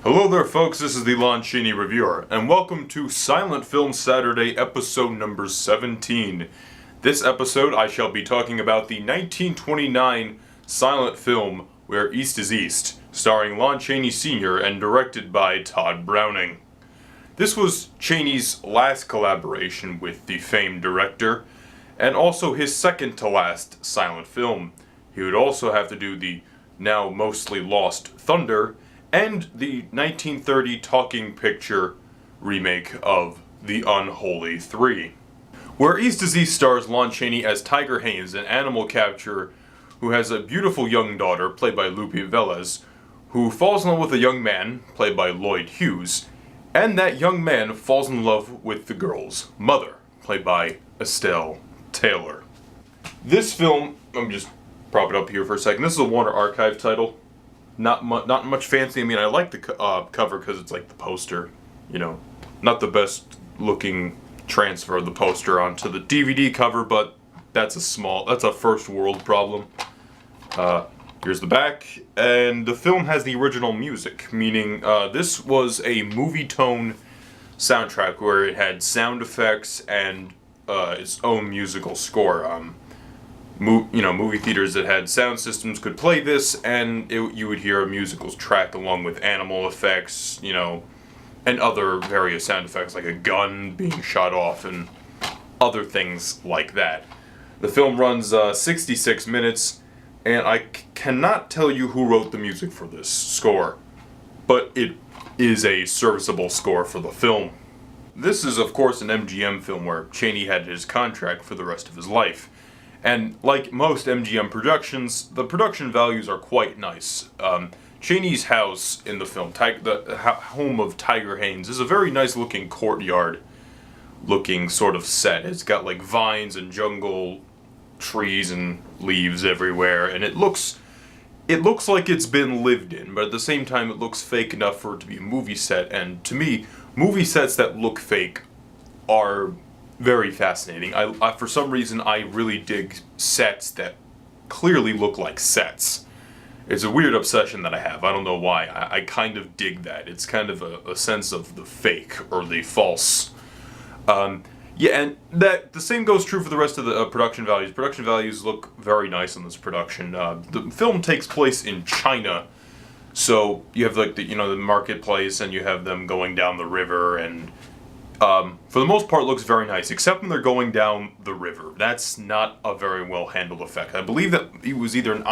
Hello there folks, this is the Chaney Reviewer, and welcome to Silent Film Saturday episode number 17. This episode I shall be talking about the 1929 silent film Where East is East, starring Lon Chaney Sr. and directed by Tod Browning. This was Chaney's last collaboration with the famed director, and also his second to last silent film. He would also have to do the now mostly lost Thunder, and the 1930 talking picture remake of The Unholy Three. Where East is East stars Lon Chaney as Tiger Haynes, an animal catcher who has a beautiful young daughter, played by Lupe Velez, who falls in love with a young man, played by Lloyd Hughes, and that young man falls in love with the girl's mother, played by Estelle Taylor. This film, let me just prop it up here for a second, this is a Warner Archive title. Not much fancy. I mean, I like the cover because it's like the poster, you know. Not the best looking transfer of the poster onto the DVD cover, but that's a first world problem. Here's the back, and the film has the original music, meaning this was a movie tone soundtrack where it had sound effects and its own musical score. Movie theaters that had sound systems could play this, and you would hear a musical track along with animal effects, and other various sound effects like a gun being shot off and other things like that. The film runs 66 minutes, and I cannot tell you who wrote the music for this score, but it is a serviceable score for the film. This is, of course, an MGM film where Chaney had his contract for the rest of his life. And like most MGM productions, the production values are quite nice. Chaney's house in the film, the home of Tiger Haynes, is a very nice looking courtyard looking sort of set. It's got like vines and jungle trees and leaves everywhere, and it looks like it's been lived in, but at the same time it looks fake enough for it to be a movie set. And to me, movie sets that look fake are very fascinating. I for some reason, I really dig sets that clearly look like sets. It's a weird obsession that I have. I don't know why. I kind of dig that. It's kind of a sense of the fake or the false. And that the same goes true for the rest of the production values. Production values look very nice in this production. The film takes place in China, so you have like the marketplace, and you have them going down the river, and for the most part looks very nice, except when they're going down the river. That's not a very well handled effect. I believe that it was either might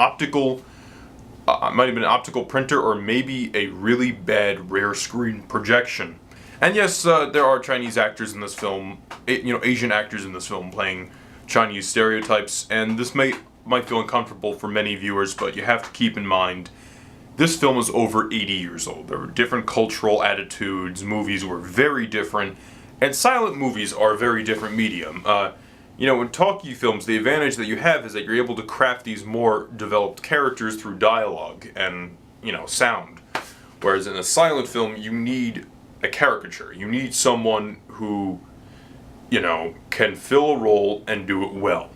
have been an optical printer, or maybe a really bad rear screen projection. And yes, there are Chinese actors in this film, Asian actors in this film playing Chinese stereotypes, and this might feel uncomfortable for many viewers, but you have to keep in mind, this film is over 80 years old. There were different cultural attitudes, movies were very different, and silent movies are a very different medium. In talkie films, the advantage that you have is that you're able to craft these more developed characters through dialogue and, sound. Whereas in a silent film, you need a caricature. You need someone who, can fill a role and do it well.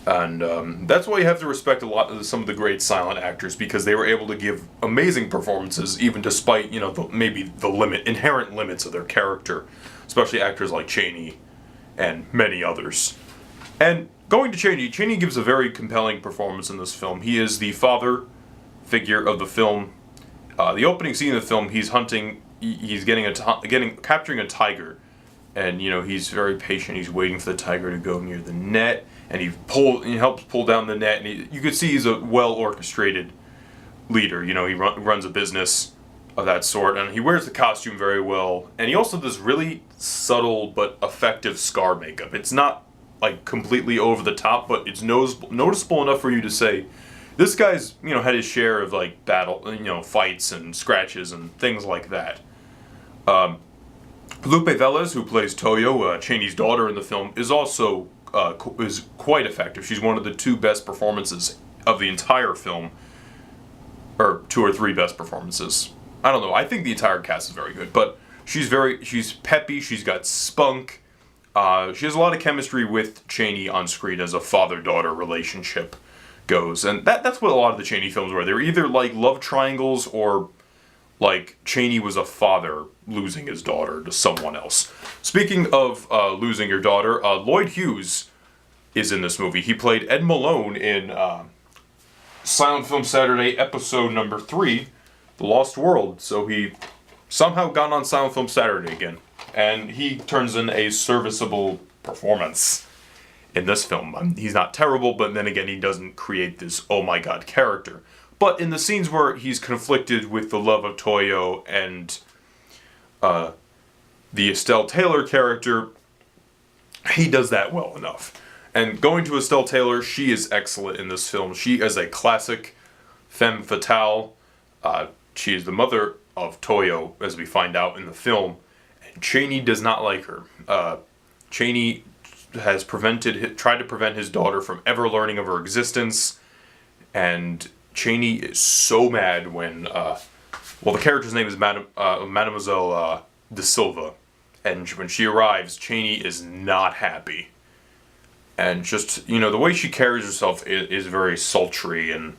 And that's why you have to respect some of the great silent actors, because they were able to give amazing performances even despite, the inherent limits of their character, especially actors like Chaney and many others. And going to Chaney gives a very compelling performance in this film. He is the father figure of the film. The opening scene of the film, he's hunting, he's capturing a tiger. And, he's very patient. He's waiting for the tiger to go near the net, and he helps pull down the net. And you could see he's a well-orchestrated leader. He runs a business of that sort, and he wears the costume very well. And he also does really subtle but effective scar makeup. It's not like completely over the top, but it's noticeable enough for you to say, this guy's had his share of like battle, fights and scratches and things like that. Lupe Velez, who plays Toyo, Chaney's daughter in the film, is also is quite effective. She's one of the two best performances of the entire film, or two or three best performances. I don't know. I think the entire cast is very good, but she's peppy. She's got spunk. She has a lot of chemistry with Chaney on screen as a father-daughter relationship goes, and that's what a lot of the Chaney films were. They were either like love triangles or like Chaney was a father losing his daughter to someone else. Speaking of losing your daughter, Lloyd Hughes is in this movie. He played Ed Malone in Silent Film Saturday episode number 3, The Lost World. So he somehow got on Silent Film Saturday again. And he turns in a serviceable performance in this film. He's not terrible, but then again, he doesn't create this oh my god character. But in the scenes where he's conflicted with the love of Toyo and the Estelle Taylor character, he does that well enough. And going to Estelle Taylor, she is excellent in this film. She is a classic femme fatale. She is the mother of Toyo, as we find out in the film. And Chaney does not like her. Chaney has tried to prevent his daughter from ever learning of her existence. And Chaney is so mad when, the character's name is Mademoiselle De Silva. And when she arrives, Chaney is not happy. And just, the way she carries herself is very sultry and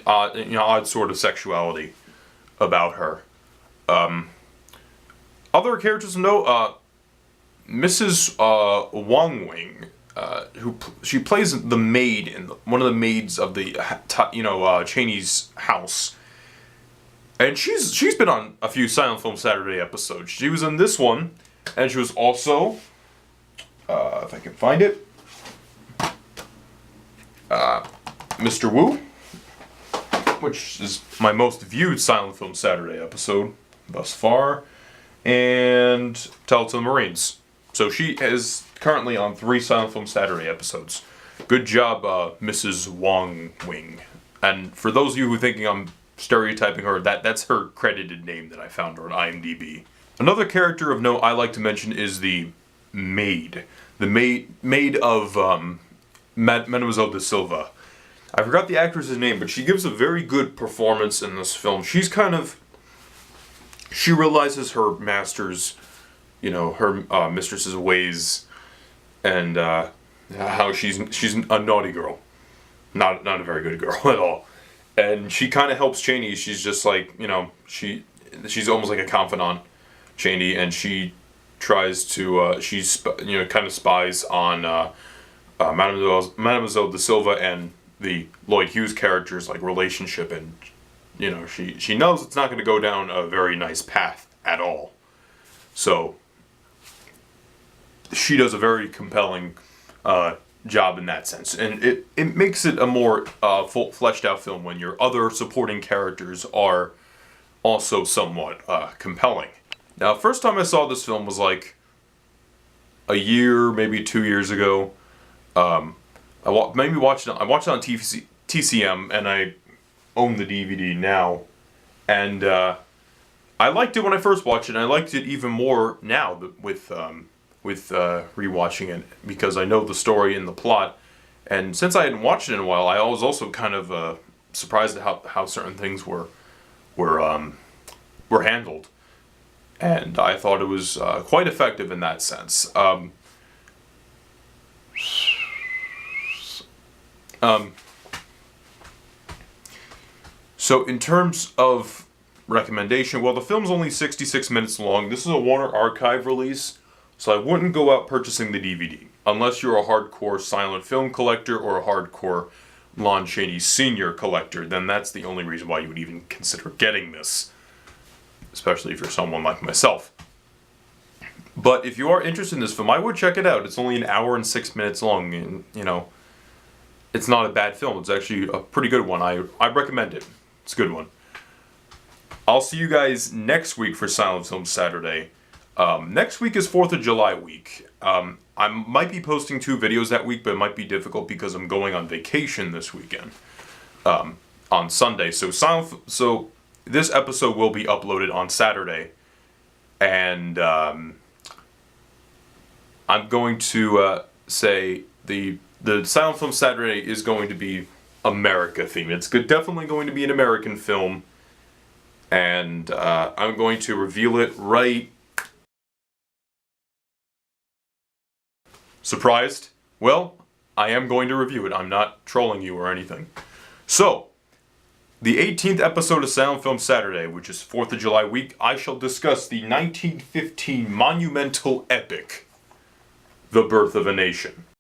odd sort of sexuality about her. Other characters to note, Mrs. Wang Wing, she plays the maid in one of the maids of the Chaney's house, and she's been on a few Silent Film Saturday episodes. She was in this one, and she was also, if I can find it, Mr. Wu, which is my most viewed Silent Film Saturday episode thus far, and Tell It to the Marines. So she is currently on 3 Silent Film Saturday episodes. Good job, Mrs. Wang Wing. And for those of you who are thinking I'm stereotyping her, that's her credited name that I found her on IMDb. Another character of note I like to mention is the maid. The maid of Mademoiselle De Silva. I forgot the actress's name, but she gives a very good performance in this film. She realizes her master's, her mistress's ways, and how she's a naughty girl, not a very good girl at all, and she kind of helps Chaney. She's just like, she's almost like a confidant, Chaney, and she tries to kind of spies on Mademoiselle De Silva and the Lloyd Hughes character's like relationship, and she knows it's not going to go down a very nice path at all. So she does a very compelling job in that sense, and it makes it a more full fleshed out film when your other supporting characters are also somewhat compelling. Now, first time I saw this film was like a year, maybe 2 years ago. I watched it on TCM, and I own the DVD now, and I liked it when I first watched it, and I liked it even more now with rewatching it, because I know the story and the plot, and since I hadn't watched it in a while, I was also kind of surprised at how certain things were handled, and I thought it was quite effective in that sense. So in terms of recommendation, well, the film's only 66 minutes long. This is a Warner Archive release, so I wouldn't go out purchasing the DVD unless you're a hardcore silent film collector or a hardcore Lon Chaney Sr. collector. Then that's the only reason why you would even consider getting this, especially if you're someone like myself. But if you are interested in this film, I would check it out. It's only 1 hour and 6 minutes long, and it's not a bad film. It's actually a pretty good one. I recommend it. It's a good one. I'll see you guys next week for Silent Film Saturday. Next week is 4th of July week. I might be posting 2 videos that week, but it might be difficult because I'm going on vacation this weekend on Sunday. So this episode will be uploaded on Saturday, and I'm going to say the Silent Film Saturday is going to be America themed. It's definitely going to be an American film, and I'm going to reveal it right. Surprised? Well, I am going to review it. I'm not trolling you or anything. So, The 18th episode of Silent Film Saturday, which is 4th of July week, I shall discuss the 1915 monumental epic, The Birth of a Nation.